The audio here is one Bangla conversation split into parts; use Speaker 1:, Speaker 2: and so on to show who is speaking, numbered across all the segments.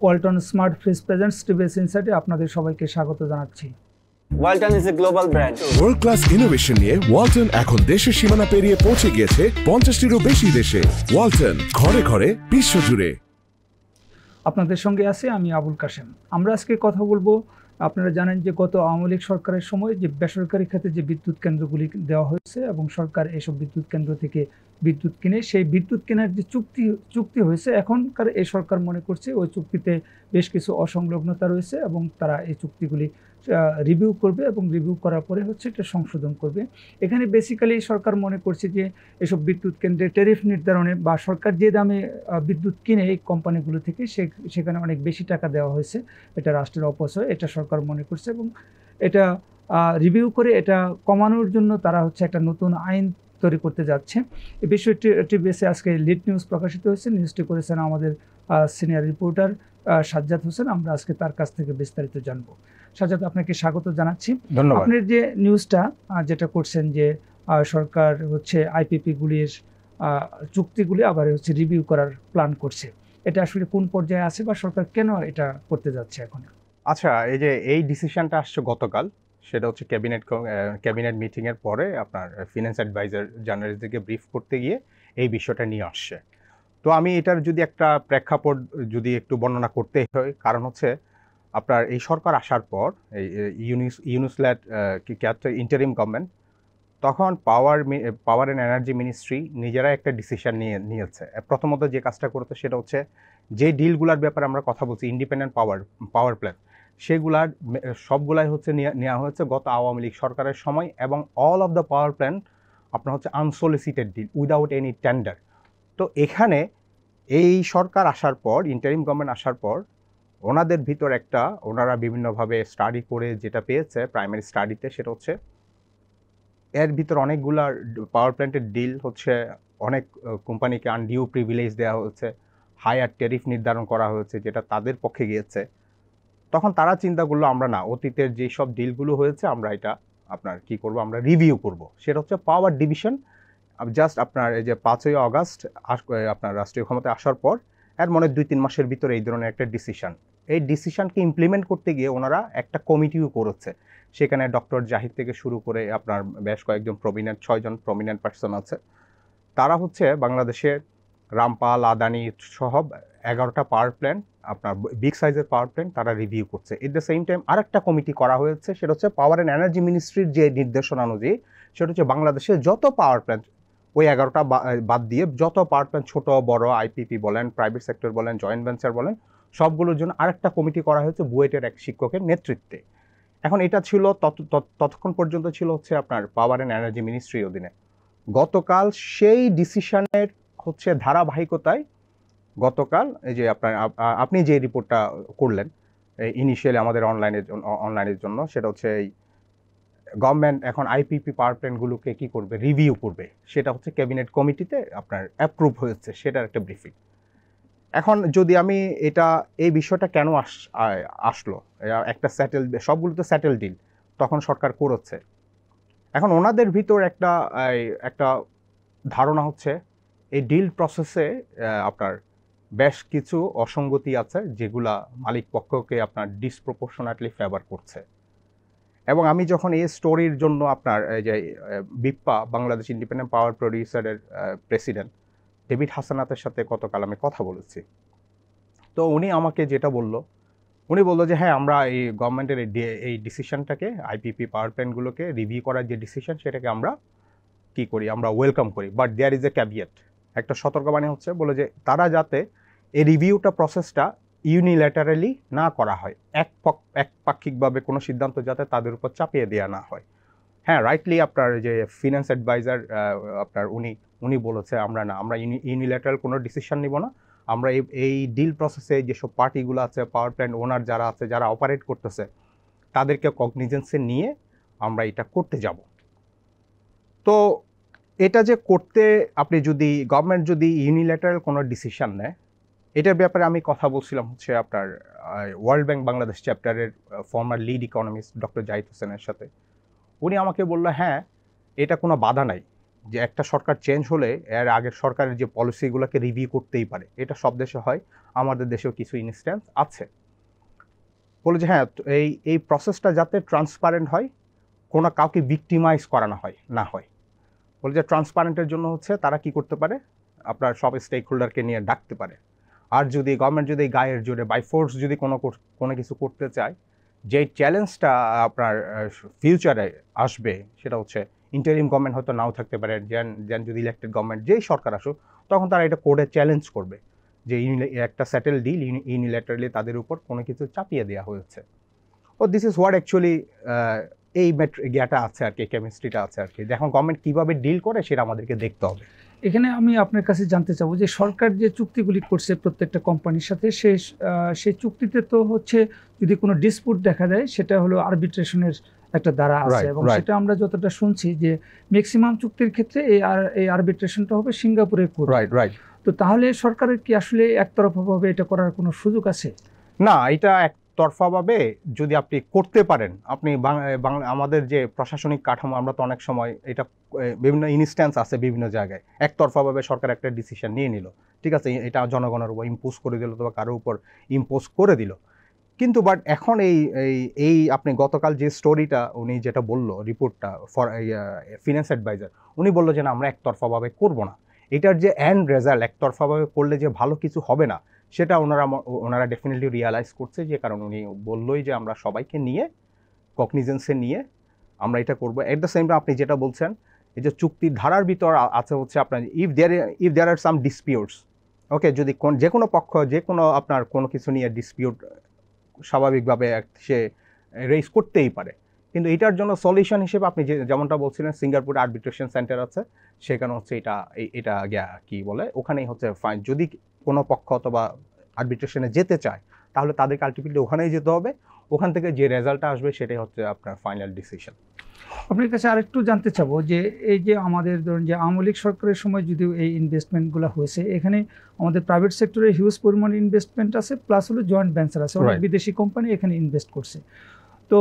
Speaker 1: Walton smart fridge presents TVS ইনসাইটে আপনাদের সবাইকে স্বাগত জানাচ্ছি।
Speaker 2: Walton is a global brand.
Speaker 3: World class innovation নিয়ে ওয়ালটন এখন দেশের সীমানা পেরিয়ে পৌঁছে গিয়েছে 50টিরও বেশি দেশে। ওয়ালটন, ঘরে ঘরে বিশ্বজুড়ে।
Speaker 1: আপনাদের সঙ্গে আছি আমি আবুল কাশেম। আমরা আজকে কথা বলবো, আপনারা জানেন যে গত আওয়ামী লীগ সরকারের সময় যে বেসরকারি খাতে যে বিদ্যুৎ কেন্দ্রগুলি দেওয়া হয়েছে এবং সরকার এসব বিদ্যুৎ কেন্দ্র থেকে বিদ্যুৎ কিনে, সেই বিদ্যুৎ কেনার যে চুক্তি হয়েছে, এখনকার এই সরকার মনে করছে ওই চুক্তিতে বেশ কিছু অসংলগ্নতা রয়েছে এবং তারা এই চুক্তিগুলি রিভিউ করবে এবং রিভিউ করার পরে এটা সংশোধন করবে। এখানে বেসিক্যালি সরকার মনে করছে যে এসব বিদ্যুৎ কেন্দ্রে ট্যারিফ নির্ধারণে বা সরকার যে দামে বিদ্যুৎ কিনে এই কোম্পানিগুলো থেকে সেখানে অনেক বেশি টাকা দেওয়া হয়েছে। এটা রাষ্ট্রের অপচয়, এটা সরকার মনে করছে এবং এটা রিভিউ করে এটা কমানোর জন্য তারা একটা নতুন আইন তৈরি করতে যাচ্ছে। এই বিষয়টি টিভিএসে আজকে লিড নিউজ প্রকাশিত হয়েছে। নিউজটি করেছেন আমাদের সিনিয়র রিপোর্টার সাজ্জাদ হোসেন। আমরা আজকে তার কাছ থেকে বিস্তারিত জানবো। সাজ্জাদ, আপনাকে স্বাগত জানাচ্ছি।
Speaker 4: ধন্যবাদ।
Speaker 1: আপনার যে নিউজটা যেটা করছেন যে সরকার আইপিপি গুলির চুক্তিগুলি আবার রিভিউ করার প্ল্যান করছে, এটা আসলে কোন পর্যায়ে আছে বা সরকার কেন এটা করতে যাচ্ছে এখন?
Speaker 4: আচ্ছা, এই ডিসিশনটা আসছে গতকাল। সেটা হচ্ছে ক্যাবিনেট মিটিংয়ের পরে আপনার ফিনান্স অ্যাডভাইজার জার্নালিস্টদেরকে ব্রিফ করতে গিয়ে এই বিষয়টা নিয়ে আসছে। তো আমি এটার যদি একটা প্রেক্ষাপট যদি একটু বর্ণনা করতে হয়, কারণ আপনার এই সরকার আসার পর এই ইউনুস-লেড ইন্টারিম গভর্নমেন্ট, তখন পাওয়ার অ্যান্ড এনার্জি মিনিস্ট্রি নিজেরা একটা ডিসিশন নিয়েছে। প্রথমত যে কাজটা করতে, সেটা হচ্ছে যে ডিলগুলোর ব্যাপারে আমরা কথা বলছি, ইন্ডিপেন্ডেন্ট পাওয়ার প্ল্যান্ট, সেগুলার সবগুলাই নেওয়া হয়েছে গত আওয়ামী লীগ সরকারের সময়, এবং all of the power plant আপনার unsolicited deal without any tender. তো এখানে এই সরকার আসার পর, ইন্টারিম গভর্নমেন্ট আসার পর, ওনাদের ভিতর ওনারা বিভিন্নভাবে স্টাডি করে যেটা পেয়েছে প্রাইমারি স্টাডিতে, সেটা এর ভিতর অনেকগুলা পাওয়ার প্ল্যান্টের ডিল অনেক কোম্পানিকে আনডিউ প্রিভিলেজ দেওয়া হয়েছে, হায়ার ট্যারিফ নির্ধারণ করা হয়েছে, যেটা তাদের পক্ষে গিয়েছে। তখন তারা চিন্তা করলো, আমরা না, অতীতের যেসব ডিলগুলো হয়েছে আমরা এটা আপনার কি করব, আমরা রিভিউ করব। সেটা পাওয়ার ডিভিশন জাস্ট আপনার এই যে 5ই আগস্ট আপনার রাষ্ট্রীয় ক্ষমতায় আসার পর এর 2-3 মাসের ভিতরে এই ধরনের একটা ডিসিশন, এই ডিসিশনকে ইমপ্লিমেন্ট করতে গিয়ে ওনারা একটা কমিটিও করেছে। সেখানে ডক্টর জাহিদ থেকে শুরু করে আপনার বেশ কয়েকজন 6 জন প্রমিনেন্ট পার্সন আছে। তারা বাংলাদেশের রামপাল, আদানি সহ 11টা পাওয়ার প্ল্যান্ট, আপনার বিগ সাইজের পাওয়ার প্ল্যান্ট, তারা রিভিউ করছে। এট দ্য সেম টাইম আরেকটা কমিটি করা হয়েছে, সেটা পাওয়ার অ্যান্ড এনার্জি মিনিস্ট্রির যে নির্দেশনা অনুযায়ী, সেটা বাংলাদেশের যত পাওয়ার প্ল্যান্ট, ওই 11টা বাদ দিয়ে যত পাওয়ার প্ল্যান্ট, ছোট বড়, আইপিপি বলেন, প্রাইভেট সেক্টর বলেন, জয়েন্ট ভেঞ্চার বলেন, সবগুলোর জন্য আরেকটা কমিটি করা হয়েছে বুয়েটের এক শিক্ষকের নেতৃত্বে। এখন এটা ছিল ততক্ষণ পর্যন্ত ছিল আপনার পাওয়ার অ্যান্ড এনার্জি মিনিস্ট্রির অধীনে। গতকাল সেই ডিসিশনের ধারাবাহিকতায় গতকাল এই যে আপনি যে রিপোর্টটা করলেন ইনিশিয়ালি আমাদের অনলাইনের জন্য, সেটা এই গভর্নমেন্ট এখন আইপিপি পাওয়ার প্ল্যান্টগুলোকে কি করবে, রিভিউ করবে। সেটা ক্যাবিনেট কমিটিতে আপনার অ্যাপ্রুভ হয়েছে, সেটার একটা ব্রিফিং। এখন যদি আমি এই বিষয়টা কেন আসলো, একটা সবগুলো তো স্যাটেল ডিল তখন সরকার করেছে। এখন ওনাদের ভিতর একটা ধারণা এই ডিল প্রসেসে আপনার বেশ কিছু অসঙ্গতি আছে, যেগুলা মালিক পক্ষকে আপনার ডিসপ্রপোর্শনেটলি ফেভার করছে। এবং আমি যখন এই স্টোরির জন্য আপনার যে বিপ্পা, বাংলাদেশ ইন্ডিপেন্ডেন্ট পাওয়ার প্রডিউসারের প্রেসিডেন্ট ডেভিড হাসানাতের সাথে গতকাল আমি কথা বলেছি, তো উনি আমাকে যেটা উনি বললো যে হ্যাঁ, আমরা এই গভর্নমেন্টের এই ডিসিশনটাকে, আইপিপি পাওয়ার প্ল্যান্টগুলোকে রিভিউ করার যে ডিসিশন, সেটাকে আমরা কি করি, আমরা ওয়েলকাম করি, but there is a caveat. একটা সতর্কবাণী বলে যে তারা যাতে এই রিভিউটা প্রসেসটা ইউনিল্যাটারালি না করা হয়, একপাক্ষিকভাবে কোনো সিদ্ধান্ত যাতে তাদের উপর চাপিয়ে দেওয়া না হয়। হ্যাঁ, রাইটলি আপনার যে ফিনান্স অ্যাডভাইজার আপনার উনি বলেছে, আমরা ইউনিল্যাটারাল কোনো ডিসিশন নিব না, আমরা এই ডিল প্রসেসে যেসব পার্টিগুলো আছে, পাওয়ার প্ল্যান্ট ওনার যারা আছে, যারা অপারেট করতেছে, তাদেরকে কগনিজেন্সে নিয়ে আমরা এটা করতে যাব। তো এটা যে করতে, আপনি যদি গভর্নমেন্ট যদি ইউনিল্যাটারাল কোনো ডিসিশন নেয়, এটার ব্যাপারে আমি কথা বলছিলাম আপনার ওয়ার্ল্ড ব্যাংক বাংলাদেশ চ্যাপ্টারের former lead economist doctor Zahid হোসেনের সাথে। উনি আমাকে বললো, হ্যাঁ, এটা কোনো বাধা নাই, যে একটা সরকার চেঞ্জ হলে এর আগের সরকারের যে পলিসিগুলোকে রিভিউ করতেই পারে, এটা সব দেশে হয়, আমাদের দেশেও কিছু ইনস্ট্যান্স আছে। বলে যে হ্যাঁ, এই প্রসেসটা যাতে ট্রান্সপারেন্ট হয়, কোনো কাউকে ভিক্টিমাইজ করানো হয় না হয়। বলে যে ট্রান্সপারেন্টের জন্য হচ্ছে তারা কি করতে পারে, আপনার সব স্টেক হোল্ডারকে নিয়ে ডাকতে পারে। আর যদি গভর্নমেন্ট যদি গায়ের জোরে বাই ফোর্স যদি কোনো কিছু করতে চায়, যে চ্যালেঞ্জটা আপনার ফিউচারে আসবে সেটা হচ্ছে ইন্টারিম গভর্নমেন্ট হয়তো নাও থাকতে পারে, যেন যদি ইলেক্টেড গভর্নমেন্ট যেই সরকার আসুক, তখন তারা এটা কোর্টে চ্যালেঞ্জ করবে যে একটা সেটেল ডিল ইউনিল্যাটারালি তাদের উপর কোনো কিছু চাপিয়ে দেওয়া হয়েছে। ও দিস ইজ হোয়াট অ্যাকচুয়ালি এই জ্ঞাটা আছে আর কি, কেমিস্ট্রিটা আছে আর কি। এখন গভর্নমেন্ট কীভাবে ডিল করে সেটা আমাদেরকে দেখতে হবে।
Speaker 1: এখানে আমি আপনার কাছে জানতে চাবো যে সরকার যে চুক্তিগুলি করছে প্রত্যেকটা কোম্পানির সাথে, সেই চুক্তিতে তো হচ্ছে যদি কোনো ডিসপুট দেখা দেয় সেটা হলো আরবিট্রেশনের একটা ধারা আছে, এবং সেটা আমরা যতটা শুনছি যে ম্যাক্সিমাম চুক্তির ক্ষেত্রে এই আরবিট্রেশনটা হবে সিঙ্গাপুরের কোর্ট।
Speaker 4: রাইট।
Speaker 1: তো তাহলে সরকারের কি আসলে একতরফাভাবে এটা করার কোনো সুযোগ আছে?
Speaker 4: না, এটা একতরফাভাবে যদি আপনি করতে পারেন, আপনি আমাদের যে প্রশাসনিক কাঠামো, আমরা তো অনেক সময় এটা বিভিন্ন ইনস্ট্যান্স আছে বিভিন্ন জায়গায়, একতরফাভাবে সরকার একটা ডিসিশন নিয়ে নিল, ঠিক আছে, এটা জনগণের উপর ইম্পোজ করে দিল অথবা কারোর উপর ইম্পোজ করে দিল। কিন্তু বাট এখন এই আপনি গতকাল যে স্টোরিটা উনি যেটা বললো, রিপোর্টটা ফর ফিনান্স অ্যাডভাইজার, উনি বললো যে না, আমরা একতরফাভাবে করবো না। এটার যে এন্ড রেজাল্ট একতরফাভাবে করলে যে ভালো কিছু হবে না, সেটা ওনারা ডেফিনেটলি রিয়ালাইজ করছে, যে কারণ উনি বললোই যে আমরা সবাইকে নিয়ে কগনিজেন্সে নিয়ে আমরা এটা করবো। এট দ্য সেম টাইম আপনি যেটা বলছেন, এই যে চুক্তির ধারার ভিতর আছে হচ্ছে আপনার if there R some disputes, ওকে, যদি যে কোনো পক্ষ যে কোনো আপনার কোনো কিছু নিয়ে ডিসপিউট স্বাভাবিকভাবে সে রেজ করতেই পারে, কিন্তু এটার জন্য সলিউশন হিসেবে আপনি যেমনটা বলছিলেন সিঙ্গাপুর আরবিট্রেশন সেন্টার আছে, সেখানে হচ্ছে এটা কি বলে, ওখানেই হচ্ছে ফাইন। যদি কোনো পক্ষ অথবা আরবিট্রেশনে যেতে চায়, তাহলে তাদেরকে আলটিমেটলি ওখানেই যেতে হবে, ওখান থেকে যে রেজাল্টটা আসবে সেটাই হচ্ছে আপনার ফাইনাল ডিসিশন।
Speaker 1: আপনার কাছে আরেকটু জানতে চাবো যে এই যে আমাদের ধরুন যে আওয়ামী লীগ সরকারের সময় যদিও এই ইনভেস্টমেন্টগুলো হয়েছে, এখানে আমাদের প্রাইভেট সেক্টরে হিউজ পরিমাণ ইনভেস্টমেন্ট আছে, প্লাস হলো জয়েন্ট ভেঞ্চার আছে, অনেক বিদেশি কোম্পানি এখানে ইনভেস্ট করছে। তো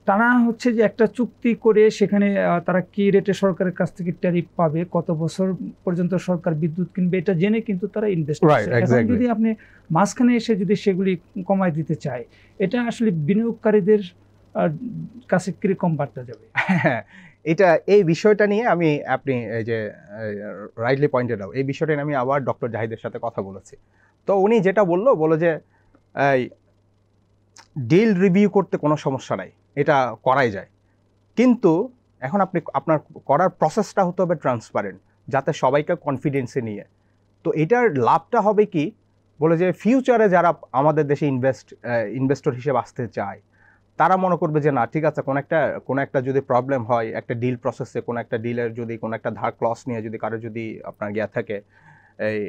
Speaker 1: তারা হচ্ছে যে একটা চুক্তি করে সেখানে তারা কি রেটে সরকারের কাছ থেকে ট্যারিফ পাবে, কত বছর পর্যন্ত সরকার বিদ্যুৎ কিনবে, এটা জেনে কিন্তু তারা ইনভেস্ট করছে। এখন যদি আপনি মাঝখানে এসে যদি সেগুলি কমায় দিতে চায়, এটা আসলে বিনিয়োগকারীদের কাছে কিরকম বার্তা যাবে?
Speaker 4: এটা এই বিষয়টা নিয়ে আপনি এই যে রাইটলি পয়েন্টেড আউট, এই বিষয়টা নিয়ে আমি আবার ডক্টর জাহিদের সাথে কথা বলেছি। তো উনি যেটা বললো যে ডিল রিভিউ করতে কোনো সমস্যা নাই, এটা করাই যায়, কিন্তু এখন আপনার করার প্রসেসটা হতে হবে ট্রান্সপারেন্ট, যাতে সবাইকে কনফিডেন্সে নিয়ে। তো এটার লাভটা হবে কি, বলে যে ফিউচারে যারা আমাদের দেশে ইনভেস্টর হিসেবে আসতে চায়, তারা মনে করবে যে না, ঠিক আছে, কোনো একটা যদি প্রবলেম হয় একটা ডিল প্রসেসে, কোনো একটা ডিলের যদি কোনো একটা ধার ক্লস নিয়ে যদি কারো যদি আপনার থাকে এই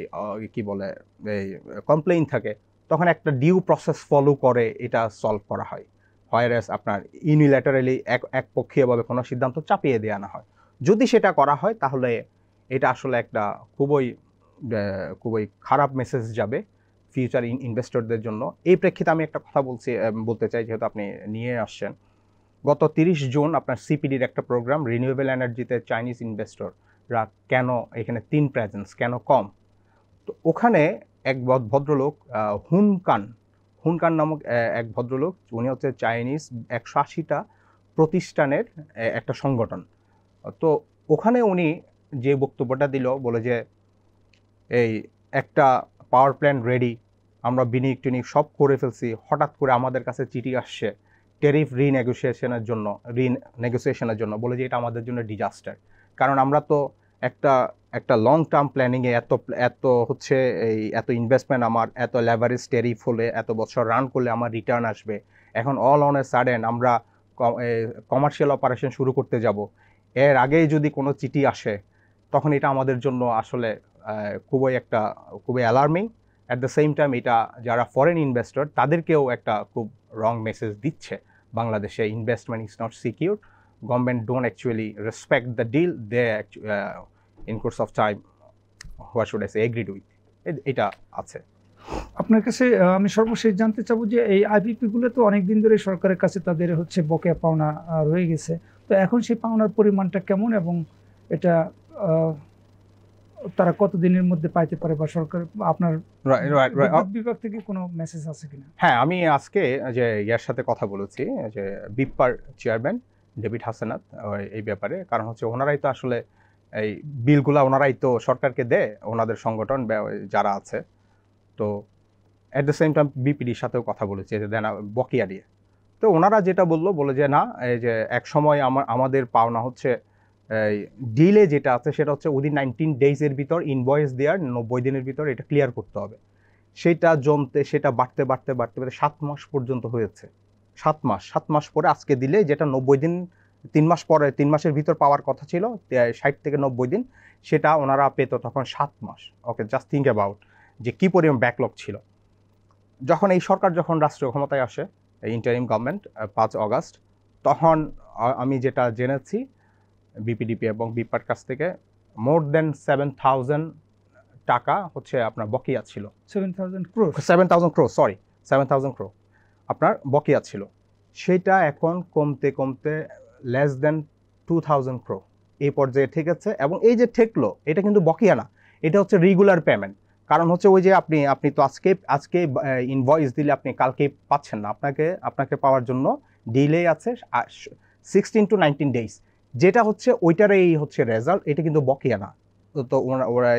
Speaker 4: কি বলে এই কমপ্লেইন থাকে, তখন একটা ডিউ প্রসেস ফলো করে এটা সলভ করা হয়, হোয়ারএস আপনার ইউনিল্যাটারালি একপক্ষীয়ভাবে কোনো সিদ্ধান্ত চাপিয়ে দেওয়া না হয়। যদি সেটা করা হয়, তাহলে এটা আসলে একটা খুবই খারাপ মেসেজ যাবে ফিউচার ইনভেস্টরদের জন্য। এই প্রেক্ষিতে আমি একটা কথা বলতে চাই, যেহেতু আপনি নিয়ে আসছেন, গত 30 জুন আপনার সিপিডির একটা প্রোগ্রাম, রিনিউয়েবল এনার্জিতে চাইনিজ ইনভেস্টররা কেন এখানে 3 প্রেজেন্স কেন কম। তো ওখানে এক ভদ্রলোক হুনকান নামক এক ভদ্রলোক, উনি হচ্ছে চাইনিজ 180টা প্রতিষ্ঠানের একটা সংগঠন। তো ওখানে উনি যে বক্তব্যটা দিল, বলে যে এই একটা পাওয়ার প্ল্যান্ট রেডি, আমরা বিনিয়োগ সব করে ফেলছি, হঠাৎ করে আমাদের কাছে চিঠি আসছে ট্যারিফ রিনেগোসিয়েশনের জন্য, বলে যে এটা আমাদের জন্য ডিজাস্টার। কারণ আমরা তো একটা লং টার্ম প্ল্যানিংয়ে এত হচ্ছে এত ইনভেস্টমেন্ট, আমার এত লেভারেজ ট্যারিফ হলে এত বছর রান করলে আমার রিটার্ন আসবে, এখন অল অন এ সাডেন আমরা কমার্শিয়াল অপারেশন শুরু করতে যাব, এর আগেই যদি কোনো চিঠি আসে, তখন এটা আমাদের জন্য আসলে খুবই alarming. At the same time এটা যারা ফরেন ইনভেস্টর, তাদেরকেও একটা খুব রং মেসেজ দিচ্ছে, বাংলাদেশে investment is not secure, government don't actually respect the deal they in course of time what should I say agreed with, এটা আছে।
Speaker 1: আপনার কাছে আমি সর্বশেষ জানতে চাবো যে এই আইপিপিগুলো তো অনেকদিন ধরে সরকারের কাছে তাদের হচ্ছে বকেয়া পাওনা রয়ে গেছে, তো এখন সেই পাওনার পরিমাণটা কেমন এবং এটা তারা কত দিনের মধ্যে পাইতে পারে, বা সরকার আপনার
Speaker 4: Right.
Speaker 1: বিদ্যুৎ বিভাগ থেকে কোনো মেসেজ আছে কিনা?
Speaker 4: হ্যাঁ, আমি আজকে যে ইয়ার সাথে কথা বলেছি, যে বিপার চেয়ারম্যান ডেভিড হাসানাত, এই ব্যাপারে। কারণ হচ্ছে ওনারাই তো আসলে এই বিলগুলা ওনারাই তো সরকারকে দেয়, ওনাদের সংগঠন যারা আছে। তো অ্যাট দ্য সেম টাইম বিপিডির সাথেও কথা বলেছি যে দেন বকেয়া দিয়ে। তো ওনারা যেটা বলে যে না, এই যে এক সময় আমাদের পাওনা হচ্ছে ডিলে যেটা আছে সেটা হচ্ছে উইদিন 19 ডেজের ভিতর ইনভয়েস দেওয়ার 90 দিনের ভিতর এটা ক্লিয়ার করতে হবে। সেটা জমতে সেটা বাড়তে 7 মাস পর্যন্ত হয়েছে। 7 মাস পরে আজকে দিলে, যেটা 90 দিন 3 মাস পরে 3 মাসের ভিতর পাওয়ার কথা ছিল 60 থেকে 90 দিন, সেটা ওনারা পেত তখন 7 মাস। ওকে, জাস্ট থিঙ্ক অ্যাবাউট যে কী পরিমাণ ব্যাকলগ ছিল। যখন এই সরকার রাষ্ট্রীয় ক্ষমতায় আসে, এই ইন্টারিম গভর্নমেন্ট 5 অগাস্ট, তখন আমি যেটা জেনেছি বিপিডিপি এবং বিপার কাছ থেকে মোর দেন 7,000 টাকা হচ্ছে আপনার বকেয়া ছিল।
Speaker 1: 7,000 crore
Speaker 4: 7,000 crore, সরি 7,000 crore আপনার বকেয়া ছিল। সেটা এখন কমতে লেস দেন 2,000 crore এই পর্যায়ে ঠেকেছে। এবং এই যে ঠেকলো, এটা কিন্তু বকেয়া না, এটা হচ্ছে রেগুলার পেমেন্ট। কারণ হচ্ছে ওই যে আপনি তো আজকে ইনভয়েস দিলে আপনি কালকে পাচ্ছেন না, আপনাকে পাওয়ার জন্য ডিলে আছে 16 to 19 ডেজ, যেটা হচ্ছে ওইটারই হচ্ছে রেজাল্ট, এটা কিন্তু বকেয়া না। তো ওরা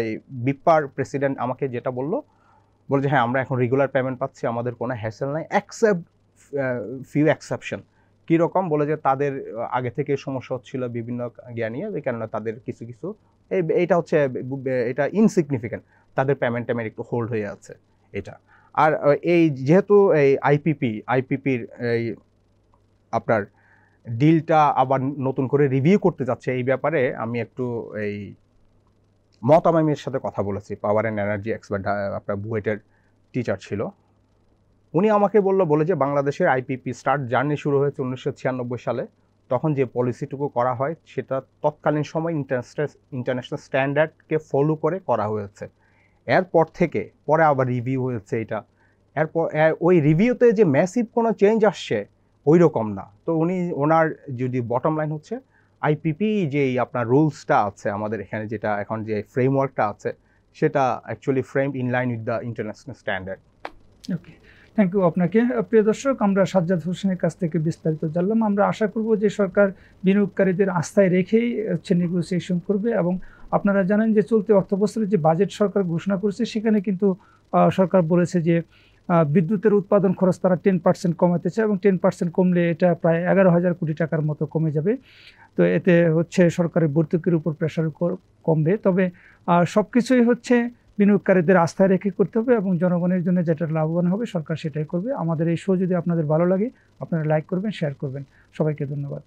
Speaker 4: বিপার প্রেসিডেন্ট আমাকে যেটা বললো যে হ্যাঁ, আমরা এখন রেগুলার পেমেন্ট পাচ্ছি, আমাদের কোনো হ্যাসেল নাই, অ্যাকসেপ্ট ফিউ এক্সেপশন। কীরকম বলে যে তাদের আগে থেকে সমস্যা হচ্ছিল বিভিন্ন জ্ঞানীয়, এই কারণে তাদের কিছু এইটা হচ্ছে এটা ইনসিগনিফিক্যান্ট, তাদের পেমেন্ট একটু হোল্ড হয়ে আছে এটা। আর এই যেহেতু এই আইপিপির এই আপনার ডিলটা আবার নতুন করে রিভিউ করতে যাচ্ছে, এই ব্যাপারে আমি একটু এই মতামামের সাথে কথা বলেছি, পাওয়ার অ্যান্ড এনার্জি এক্সপার্ট, আপনার বুয়েটের টিচার ছিল। উনি আমাকে বলে যে বাংলাদেশের আইপিপি স্টার্ট জার্নি শুরু হয়েছে 1996 সালে। তখন যে পলিসিটুকু করা হয় সেটা তৎকালীন সময় ইন্টারন্যাশনাল স্ট্যান্ডার্ডকে ফলো করে করা হয়েছে। এরপর থেকে পরে আবার রিভিউ হয়েছে এটা। এরপর ওই রিভিউতে যে ম্যাসিভ কোনো চেঞ্জ আসছে ওই রকম না। তো ওনার যদি বটম লাইন হচ্ছে আইপিপি যেই আপনার রুলসটা আছে আমাদের এখানে, যেটা এখন যে ফ্রেমওয়ার্কটা আছে, সেটা actually frame in line with the international standard.
Speaker 1: Okay, thank you আপনাকে। প্রিয় দর্শক, আমরা সাজ্জাদ হোসেনের কাছ থেকে বিস্তারিত জানলাম। আমরা আশা করব যে সরকার বিনিয়োগকারীদের আস্থায় রেখেই হচ্ছে নেগোসিয়েশন করবে। এবং আপনারা জানেন যে চলতি অর্থবছরে যে বাজেট সরকার ঘোষণা করেছে, সেখানে কিন্তু সরকার বলেছে যে বিদ্যুতের উৎপাদন খরচ তারা 10% কমাতে চায়, এবং 10% কমলে এটা প্রায় 11,000 কোটি টাকার মতো কমে যাবে। তো এতে হচ্ছে সরকারের ভর্তুকির উপর প্রেশার কমবে। তবে সব কিছুই হচ্ছে বিনিয়োগকারীদের আস্থায় রেখে করতে হবে, এবং জনগণের জন্য যেটা লাভবান হবে সরকার সেটাই করবে। আমাদের এই শো যদি আপনাদের ভালো লাগে, আপনারা লাইক করবেন, শেয়ার করবেন। সবাইকে ধন্যবাদ।